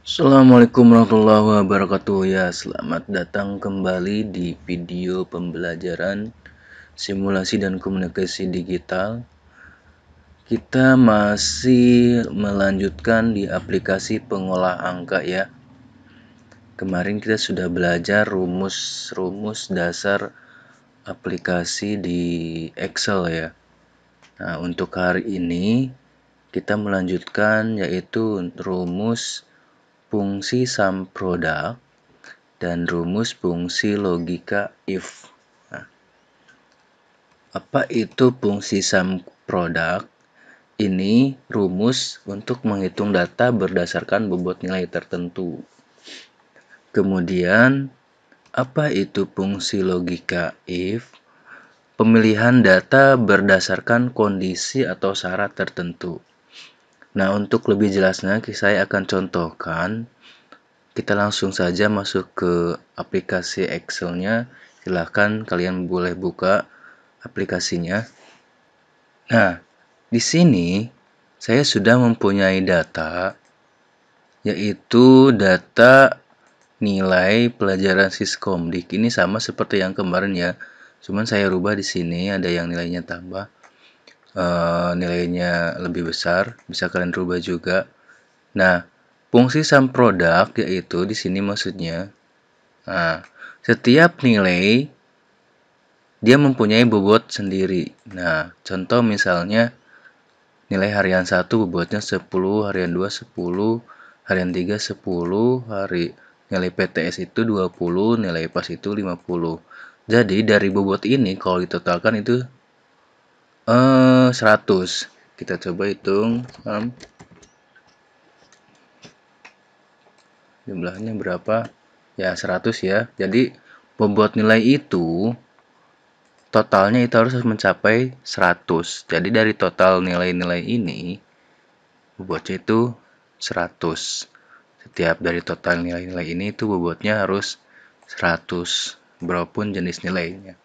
Assalamualaikum warahmatullahi wabarakatuh. Ya, selamat datang kembali di video pembelajaran simulasi dan komunikasi digital. Kita masih melanjutkan di aplikasi pengolah angka ya. Kemarin kita sudah belajar rumus-rumus dasar aplikasi di Excel ya. Nah, untuk hari ini kita melanjutkan yaitu rumus fungsi sum product dan rumus fungsi logika if. Nah, apa itu fungsi sum product? Ini rumus untuk menghitung data berdasarkan bobot nilai tertentu. Kemudian, apa itu fungsi logika if? Pemilihan data berdasarkan kondisi atau syarat tertentu. Nah, untuk lebih jelasnya, saya akan contohkan. Kita langsung saja masuk ke aplikasi Excel-nya. Silahkan kalian boleh buka aplikasinya. Nah, di sini saya sudah mempunyai data, yaitu data nilai pelajaran Siskomdik. Ini sama seperti yang kemarin ya. Cuman saya rubah di sini, ada yang nilainya tambah, nilainya lebih besar. Bisa kalian rubah juga. Nah, fungsi sum product yaitu di sini maksudnya. Nah, setiap nilai dia mempunyai bobot sendiri. Nah, contoh misalnya nilai harian 1 bobotnya 10, harian 2 10, harian 3 10, nilai PTS itu 20, nilai PAS itu 50. Jadi dari bobot ini kalau ditotalkan itu 100. Kita coba hitung jumlahnya berapa? Ya 100 ya. Jadi bobot nilai itu totalnya itu harus mencapai 100. Jadi dari total nilai-nilai ini bobotnya itu 100. Setiap dari total nilai-nilai ini itu bobotnya harus 100 berapapun jenis nilainya.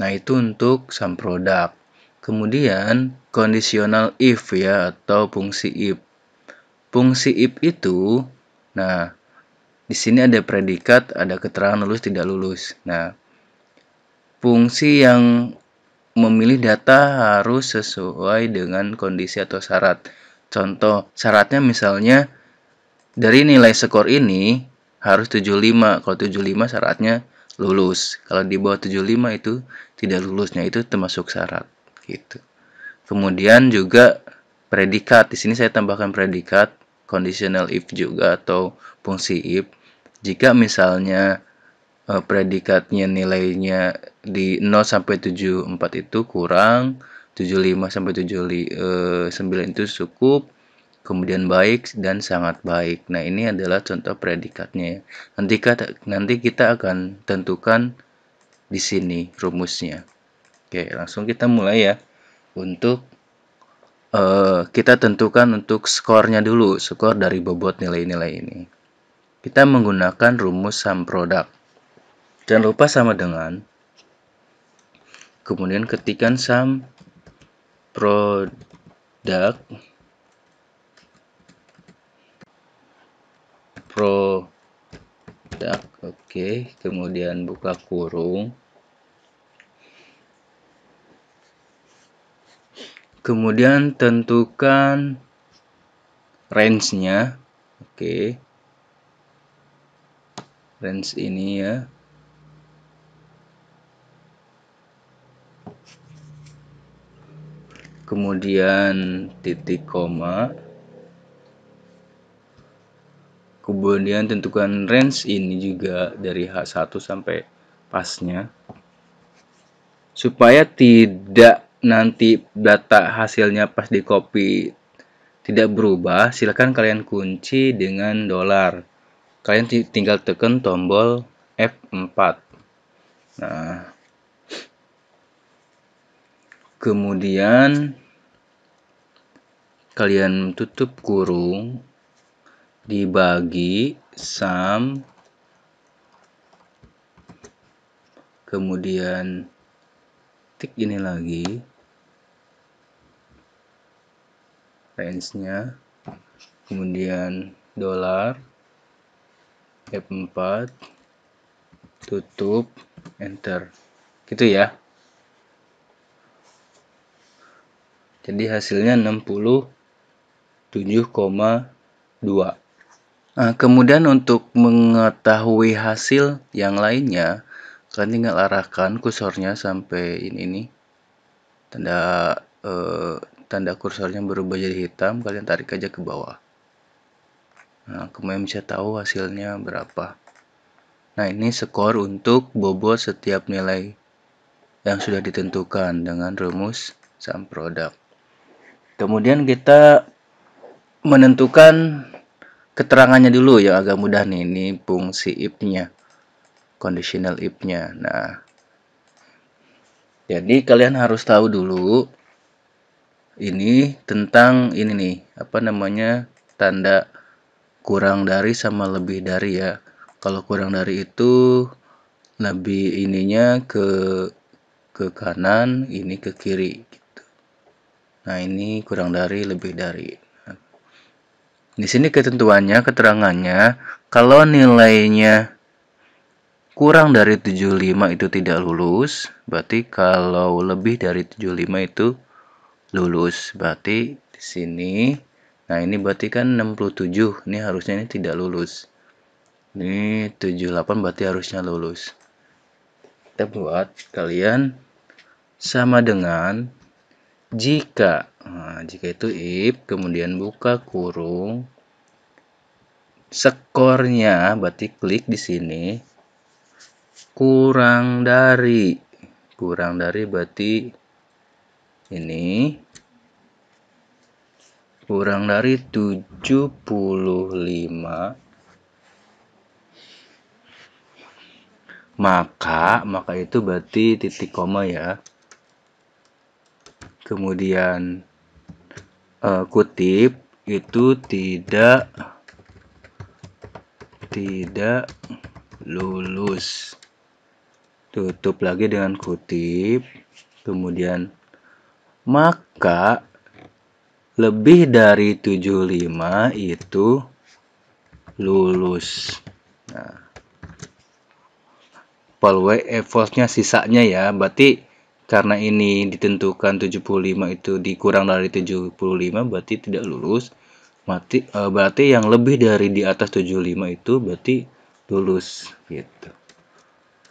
Nah, itu untuk sum product. Kemudian conditional if ya atau fungsi if. Fungsi if itu di sini ada predikat, ada keterangan lulus tidak lulus. Nah, fungsi yang memilih data harus sesuai dengan kondisi atau syarat. Contoh, syaratnya misalnya dari nilai skor ini harus 75. Kalau 75 syaratnya lulus. Kalau di bawah 75 itu tidak lulusnya, itu termasuk syarat gitu. Kemudian juga predikat. Di sini saya tambahkan predikat conditional if juga atau fungsi if. Jika misalnya predikatnya nilainya di 0 sampai 74 itu kurang, 75 sampai 79 itu cukup, kemudian baik dan sangat baik. Nah, ini adalah contoh predikatnya. Nanti kita akan tentukan di sini rumusnya. Oke, langsung kita mulai ya. Untuk kita tentukan untuk skornya dulu, skor dari bobot nilai-nilai ini. Kita menggunakan rumus sum product. Jangan lupa sama dengan, kemudian ketikkan sum product oke, kemudian buka kurung, kemudian tentukan range-nya. Oke, range ini ya. Kemudian titik koma. Kemudian tentukan range ini juga dari H1 sampai pasnya. Supaya tidak nanti data hasilnya pas di copy tidak berubah, silakan kalian kunci dengan $. Kalian tinggal tekan tombol F4. Nah, kemudian kalian tutup kurung, dibagi sum, kemudian tik ini lagi range-nya, kemudian $, F4 tutup enter gitu ya. Jadi hasilnya 67,2. Nah, kemudian untuk mengetahui hasil yang lainnya, kalian tinggal arahkan kursornya sampai ini nih. Tanda kursornya berubah jadi hitam, kalian tarik aja ke bawah. Nah, kemudian bisa tahu hasilnya berapa. Nah, ini skor untuk bobot setiap nilai yang sudah ditentukan dengan rumus sum product. Kemudian kita menentukan keterangannya dulu yang agak mudah nih. Ini fungsi if-nya, conditional if-nya. Nah, jadi kalian harus tahu dulu ini tentang ini nih, tanda kurang dari sama lebih dari ya. Kalau kurang dari itu lebih ininya ke kanan, ini ke kiri gitu. Nah, ini kurang dari, lebih dari. Di sini ketentuannya, keterangannya, kalau nilainya kurang dari 75 itu tidak lulus, berarti kalau lebih dari 75 itu lulus. Berarti di sini, nah ini berarti kan 67, ini harusnya ini tidak lulus. Ini 78 berarti harusnya lulus. Kita buat kalian sama dengan jika. Nah, jika itu if, kemudian buka kurung, skornya berarti klik di sini. Kurang dari berarti ini kurang dari 75, maka itu berarti titik koma ya. Kemudian kutip itu tidak lulus. Tutup lagi dengan kutip, kemudian maka lebih dari 75 itu lulus. Nah, false-nya sisanya ya, berarti karena ini ditentukan 75 itu dikurang dari 75 berarti tidak lulus. Berarti yang lebih dari di atas 75 itu berarti lulus gitu.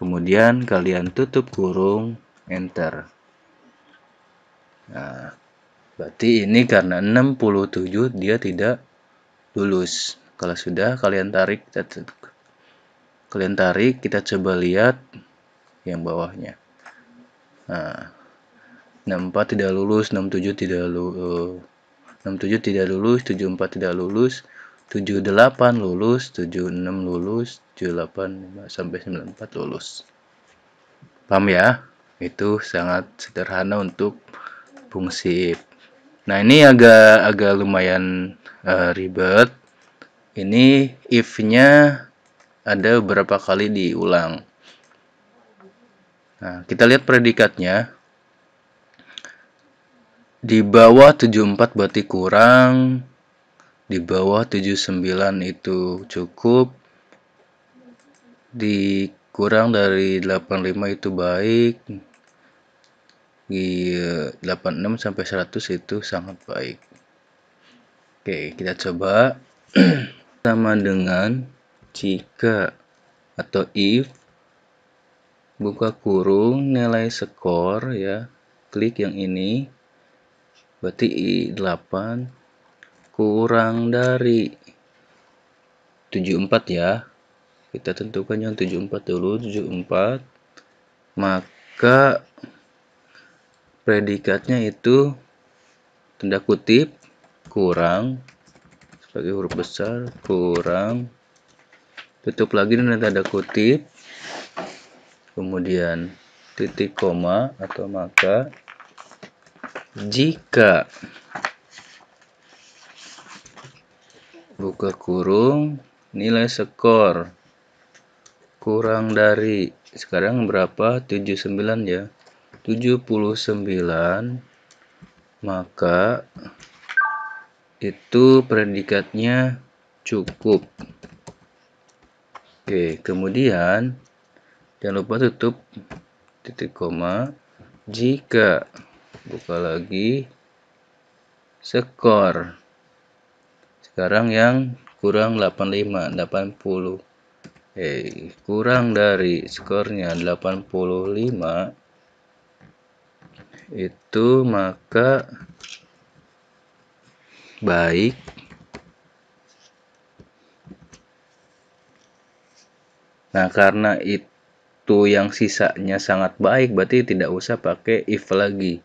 Kemudian kalian tutup kurung, enter. Nah, berarti ini karena 67 dia tidak lulus. Kalau sudah kalian tarik, kita coba lihat yang bawahnya. Nah, 64 tidak lulus, 67 tidak lulus, 67 tidak lulus, 74 tidak lulus, 78 lulus, 76 lulus, 78 sampai 94 lulus. Paham ya? Itu sangat sederhana untuk fungsi if. Nah, ini agak lumayan ribet. Ini if-nya ada beberapa kali diulang. Nah, kita lihat predikatnya. Di bawah 74 berarti kurang, di bawah 79 itu cukup, di kurang dari 85 itu baik, di 86 sampai 100 itu sangat baik. Oke, kita coba. Sama dengan jika atau if, buka kurung, nilai skor ya, klik yang ini, berarti 8 kurang dari 74 ya. Kita tentukan yang 74 dulu, 74. Maka predikatnya itu tanda kutip kurang sebagai huruf besar, kurang, tutup lagi dengan tanda kutip, kemudian titik koma atau maka jika, buka kurung, nilai skor kurang dari, sekarang berapa? 79 ya, 79, maka itu predikatnya cukup. Oke, kemudian jangan lupa tutup titik koma jika buka lagi skor. Sekarang yang kurang 85, 80. Kurang dari skornya 85 itu maka baik. Nah, karena itu yang sisanya sangat baik, berarti tidak usah pakai if lagi.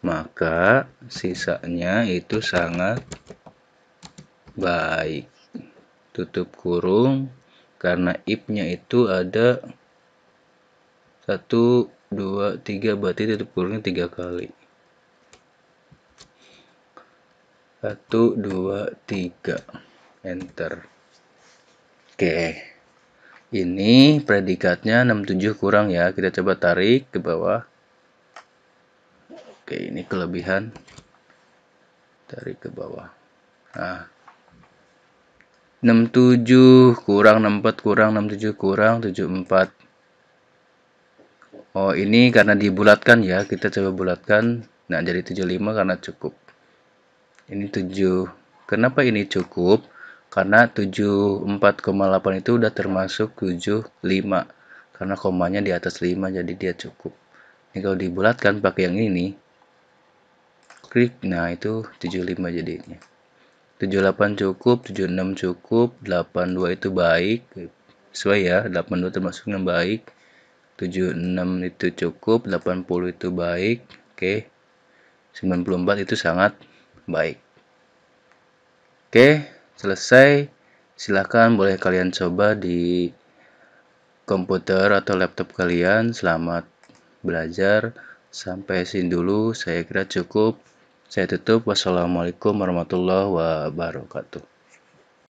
Maka sisanya itu sangat baik. Tutup kurung, karena if-nya itu ada 1, 2, 3, berarti tutup kurungnya 3 kali. 1, 2, 3. Enter. Oke. Ini predikatnya 67 kurang ya. Kita coba tarik ke bawah. Oke, ini kelebihan. Tarik ke bawah. Nah. 67 kurang 64 kurang 67 kurang 74. Oh, ini karena dibulatkan ya. Kita coba bulatkan. Nah, jadi 75 karena cukup. Ini 7. Kenapa ini cukup? Karena 74,8 itu udah termasuk 75. Karena komanya di atas 5, jadi dia cukup. Ini kalau dibulatkan pakai yang ini, klik, nah itu 75 jadinya. 78 cukup, 76 cukup, 82 itu baik. Sesuai ya, 82 termasuk yang baik. 76 itu cukup, 80 itu baik. Oke. 94 itu sangat baik. Oke, selesai. Silahkan boleh kalian coba di komputer atau laptop kalian. Selamat belajar. Sampai sini dulu, saya kira cukup. Saya tutup. Wassalamualaikum warahmatullahi wabarakatuh.